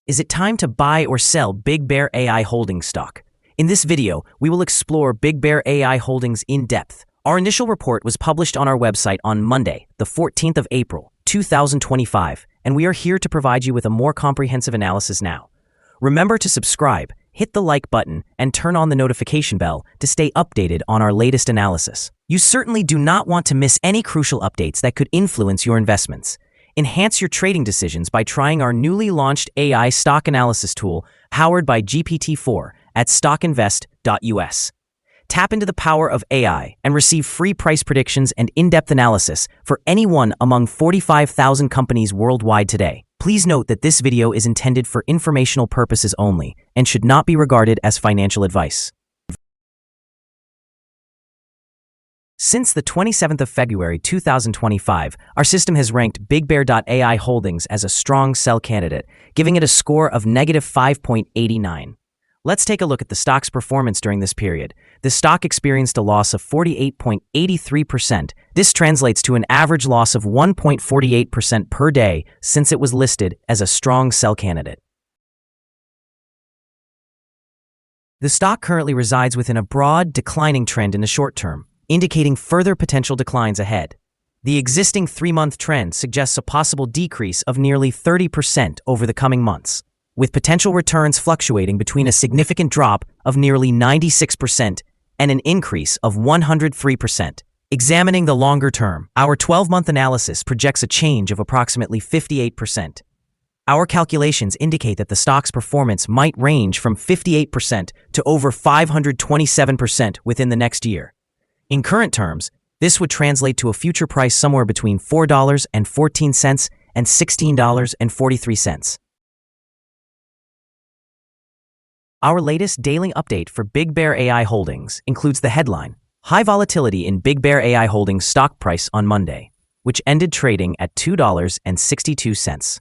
Is it time to buy or sell Big Bear AI Holdings stock? In this video, we will explore Big Bear AI Holdings in depth. Our initial report was published on our website on Monday, the 14th of April, 2025, and we are here to provide you with a more comprehensive analysis now. Remember to subscribe, hit the like button, and turn on the notification bell to stay updated on our latest analysis. You certainly do not want to miss any crucial updates that could influence your investments. Enhance your trading decisions by trying our newly launched AI stock analysis tool, powered by GPT-4, at stockinvest.us. Tap into the power of AI and receive free price predictions and in-depth analysis for any one among 45,000 companies worldwide today. Please note that this video is intended for informational purposes only and should not be regarded as financial advice. Since the 27th of February 2025, our system has ranked Big Bear AI Holdings as a strong sell candidate, giving it a score of negative 5.89. Let's take a look at the stock's performance during this period. The stock experienced a loss of 48.83%. This translates to an average loss of 1.48% per day since it was listed as a strong sell candidate. The stock currently resides within a broad, declining trend in the short term, indicating further potential declines ahead. The existing 3-month trend suggests a possible decrease of nearly 30% over the coming months, with potential returns fluctuating between a significant drop of nearly 96% and an increase of 103%. Examining the longer term, our 12-month analysis projects a change of approximately 58%. Our calculations indicate that the stock's performance might range from 58% to over 527% within the next year. In current terms, this would translate to a future price somewhere between $4.14 and $16.43. Our latest daily update for Big Bear AI Holdings includes the headline, High Volatility in Big Bear AI Holdings Stock Price on Monday, which ended trading at $2.62.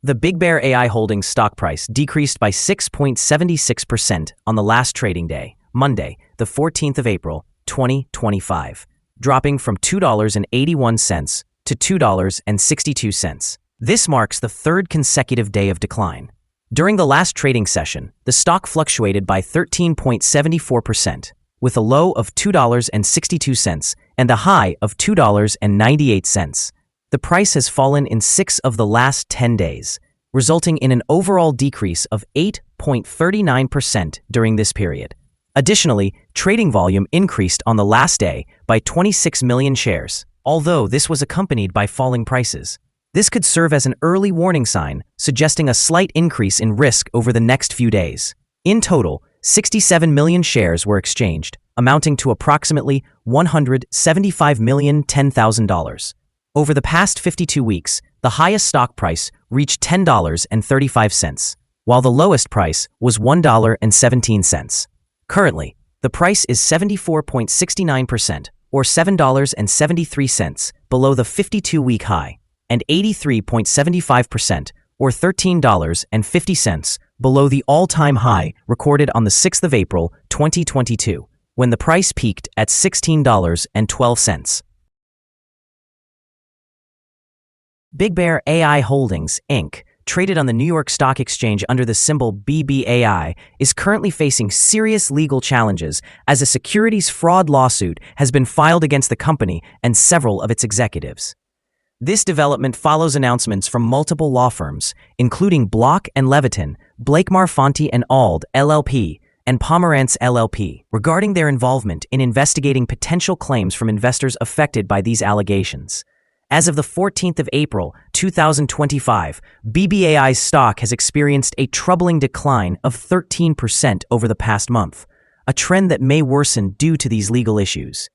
The Big Bear AI Holdings stock price decreased by 6.76% on the last trading day, Monday, the 14th of April, 2025, dropping from $2.81 to $2.62. This marks the third consecutive day of decline. During the last trading session, the stock fluctuated by 13.74%, with a low of $2.62 and a high of $2.98. The price has fallen in 6 of the last 10 days, resulting in an overall decrease of 8.39% during this period. Additionally, trading volume increased on the last day by 26 million shares, although this was accompanied by falling prices. This could serve as an early warning sign, suggesting a slight increase in risk over the next few days. In total, 67 million shares were exchanged, amounting to approximately $175,010,000. Over the past 52 weeks, the highest stock price reached $10.35, while the lowest price was $1.17. Currently, the price is 74.69%, or $7.73, below the 52-week high, and 83.75%, or $13.50, below the all-time high recorded on the 6th of April, 2022, when the price peaked at $16.12. Big Bear AI Holdings, Inc., traded on the New York Stock Exchange under the symbol BBAI, is currently facing serious legal challenges as a securities fraud lawsuit has been filed against the company and several of its executives. This development follows announcements from multiple law firms, including Block & Levitin, Blakemar Fonte & Ald, LLP, and Pomerantz LLP, regarding their involvement in investigating potential claims from investors affected by these allegations. As of the 14th of April, 2025, BBAI's stock has experienced a troubling decline of 13% over the past month, a trend that may worsen due to these legal issues.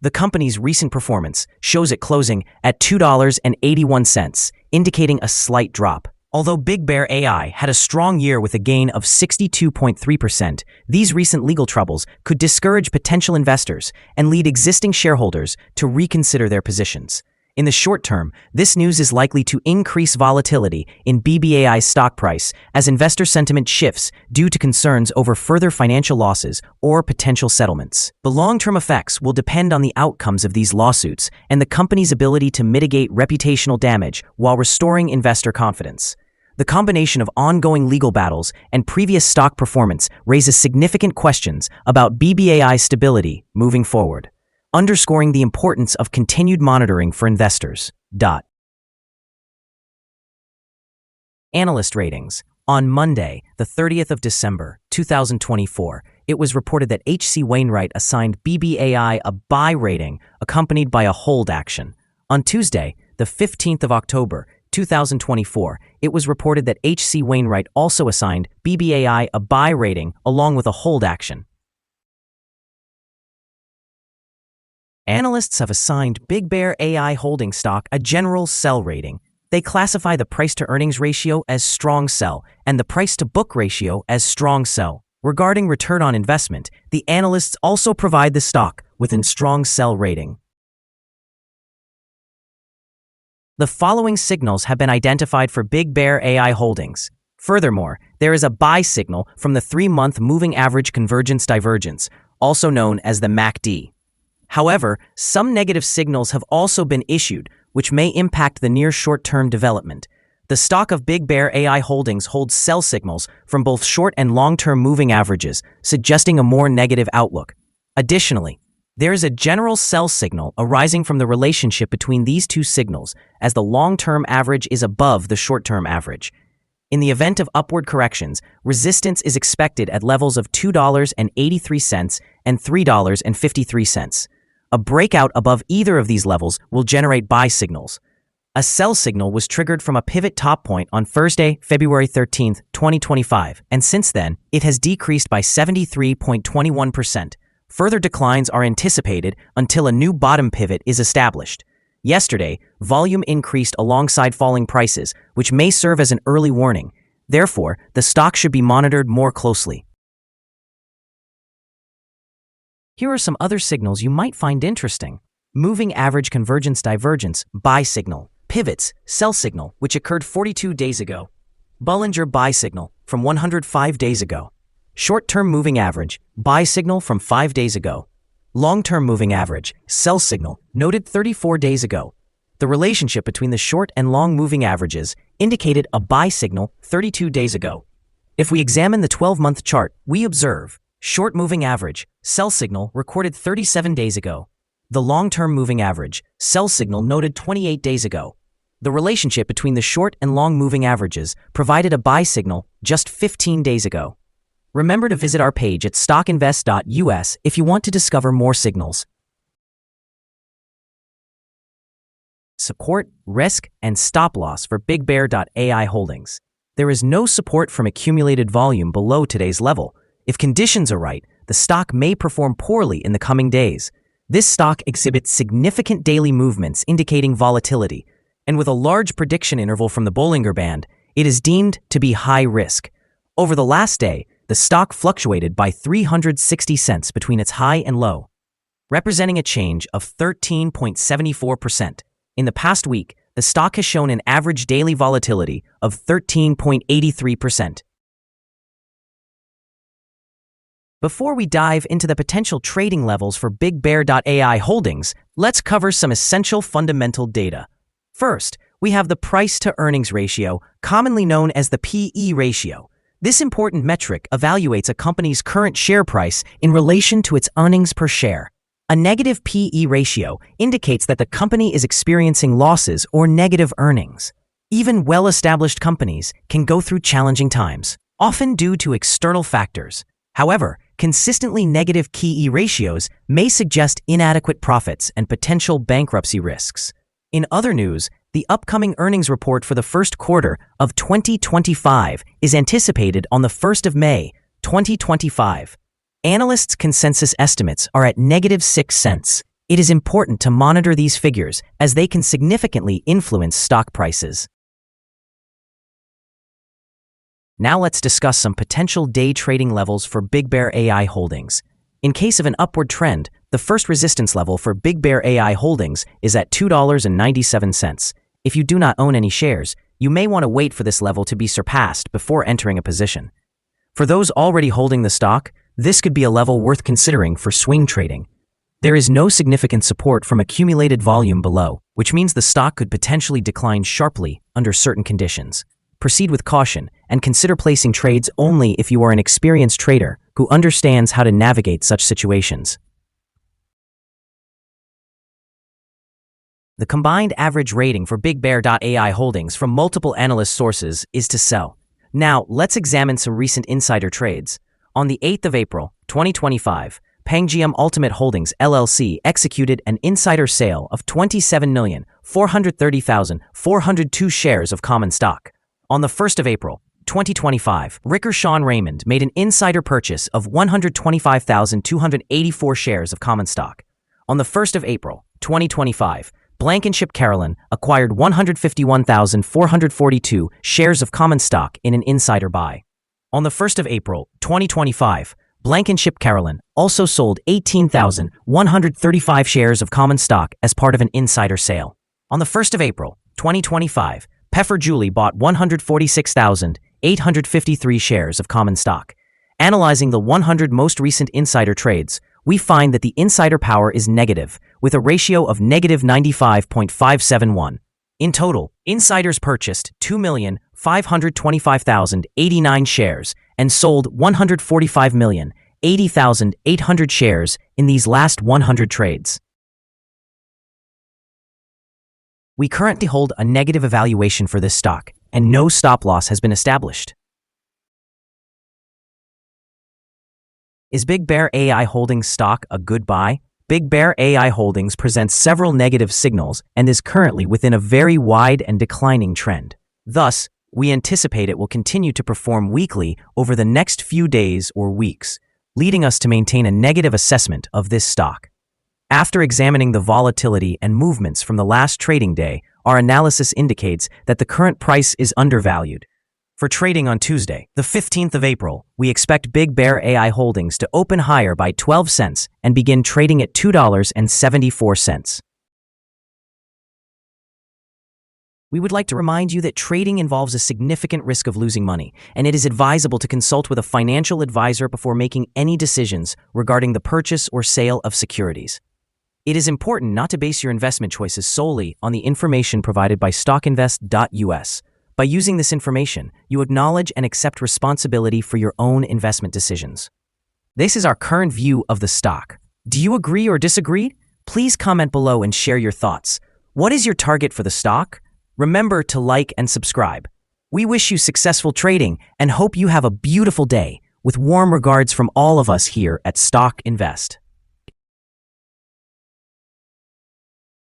The company's recent performance shows it closing at $2.81, indicating a slight drop. Although Big Bear AI had a strong year with a gain of 62.3%, these recent legal troubles could discourage potential investors and lead existing shareholders to reconsider their positions. In the short term, this news is likely to increase volatility in BBAI's stock price as investor sentiment shifts due to concerns over further financial losses or potential settlements. The long-term effects will depend on the outcomes of these lawsuits and the company's ability to mitigate reputational damage while restoring investor confidence. The combination of ongoing legal battles and previous stock performance raises significant questions about BBAI's stability moving forward, underscoring the importance of continued monitoring for investors. Analyst ratings. On Monday, the 30th of December, 2024, it was reported that H.C. Wainwright assigned BBAI a buy rating accompanied by a hold action. On Tuesday, the 15th of October, 2024, it was reported that H.C. Wainwright also assigned BBAI a buy rating along with a hold action. Analysts have assigned BigBear.ai holding stock a general sell rating. They classify the price-to-earnings ratio as strong sell and the price-to-book ratio as strong sell. Regarding return on investment, the analysts also provide the stock with a strong sell rating. The following signals have been identified for BigBear.ai holdings. Furthermore, there is a buy signal from the 3-month moving average convergence divergence, also known as the MACD. However, some negative signals have also been issued, which may impact the near short-term development. The stock of BigBear.ai holdings holds sell signals from both short and long-term moving averages, suggesting a more negative outlook. Additionally, there is a general sell signal arising from the relationship between these two signals, as the long-term average is above the short-term average. In the event of upward corrections, resistance is expected at levels of $2.83 and $3.53. A breakout above either of these levels will generate buy signals. A sell signal was triggered from a pivot top point on Thursday, February 13, 2025, and since then, it has decreased by 73.21%. Further declines are anticipated until a new bottom pivot is established. Yesterday, volume increased alongside falling prices, which may serve as an early warning. Therefore, the stock should be monitored more closely. Here are some other signals you might find interesting. Moving average convergence divergence, buy signal. Pivots, sell signal, which occurred 42 days ago. Bollinger buy signal, from 105 days ago. Short-term moving average, buy signal from 5 days ago. Long-term moving average, sell signal, noted 34 days ago. The relationship between the short and long moving averages indicated a buy signal 32 days ago. If we examine the 12-month chart, we observe short moving average, sell signal recorded 37 days ago. The long-term moving average, sell signal noted 28 days ago. The relationship between the short and long moving averages provided a buy signal just 15 days ago. Remember to visit our page at stockinvest.us if you want to discover more signals. Support, risk, and stop loss for BigBear.ai holdings. There is no support from accumulated volume below today's level. If conditions are right, the stock may perform poorly in the coming days. This stock exhibits significant daily movements indicating volatility, and with a large prediction interval from the Bollinger Band, it is deemed to be high risk. Over the last day, the stock fluctuated by 360 cents between its high and low, representing a change of 13.74%. In the past week, the stock has shown an average daily volatility of 13.83%. Before we dive into the potential trading levels for BigBear.ai holdings, let's cover some essential fundamental data. First, we have the price-to-earnings ratio, commonly known as the P/E ratio. This important metric evaluates a company's current share price in relation to its earnings per share. A negative P/E ratio indicates that the company is experiencing losses or negative earnings. Even well-established companies can go through challenging times, often due to external factors. However, consistently negative P/E ratios may suggest inadequate profits and potential bankruptcy risks. In other news, the upcoming earnings report for the first quarter of 2025 is anticipated on the 1st of May, 2025. Analysts' consensus estimates are at -6 cents. It is important to monitor these figures as they can significantly influence stock prices. Now let's discuss some potential day trading levels for BigBear.ai holdings. In case of an upward trend, the first resistance level for BigBear.ai holdings is at $2.97. If you do not own any shares, you may want to wait for this level to be surpassed before entering a position. For those already holding the stock, this could be a level worth considering for swing trading. There is no significant support from accumulated volume below, which means the stock could potentially decline sharply under certain conditions. proceed with caution and consider placing trades only if you are an experienced trader who understands how to navigate such situations. The combined average rating for BigBear.ai holdings from multiple analyst sources is to sell. Now, let's examine some recent insider trades. On the 8th of April, 2025, Pangiam Ultimate Holdings LLC executed an insider sale of 27,430,402 shares of common stock. On the 1st of April, 2025, Ricker Sean Raymond made an insider purchase of 125,284 shares of common stock. On the 1st of April, 2025, Blankenship Carolyn acquired 151,442 shares of common stock in an insider buy. On the 1st of April, 2025, Blankenship Carolyn also sold 18,135 shares of common stock as part of an insider sale. On the 1st of April, 2025, Peffer Julie bought 146,853 shares of common stock. Analyzing the 100 most recent insider trades, we find that the insider power is negative, with a ratio of negative 95.571. In total, insiders purchased 2,525,089 shares and sold 145,080,800 shares in these last 100 trades. We currently hold a negative evaluation for this stock, and no stop loss has been established. Is BigBear.ai Holdings stock a good buy? BigBear.ai Holdings presents several negative signals and is currently within a very wide and declining trend. Thus, we anticipate it will continue to perform weakly over the next few days or weeks, leading us to maintain a negative assessment of this stock. After examining the volatility and movements from the last trading day, our analysis indicates that the current price is undervalued. For trading on Tuesday, the 15th of April, we expect BigBear.ai Holdings to open higher by 12 cents and begin trading at $2.74. We would like to remind you that trading involves a significant risk of losing money, and it is advisable to consult with a financial advisor before making any decisions regarding the purchase or sale of securities. It is important not to base your investment choices solely on the information provided by stockinvest.us. By using this information, you acknowledge and accept responsibility for your own investment decisions. This is our current view of the stock. Do you agree or disagree? Please comment below and share your thoughts. What is your target for the stock? Remember to like and subscribe. We wish you successful trading and hope you have a beautiful day. With warm regards from all of us here at Stock Invest.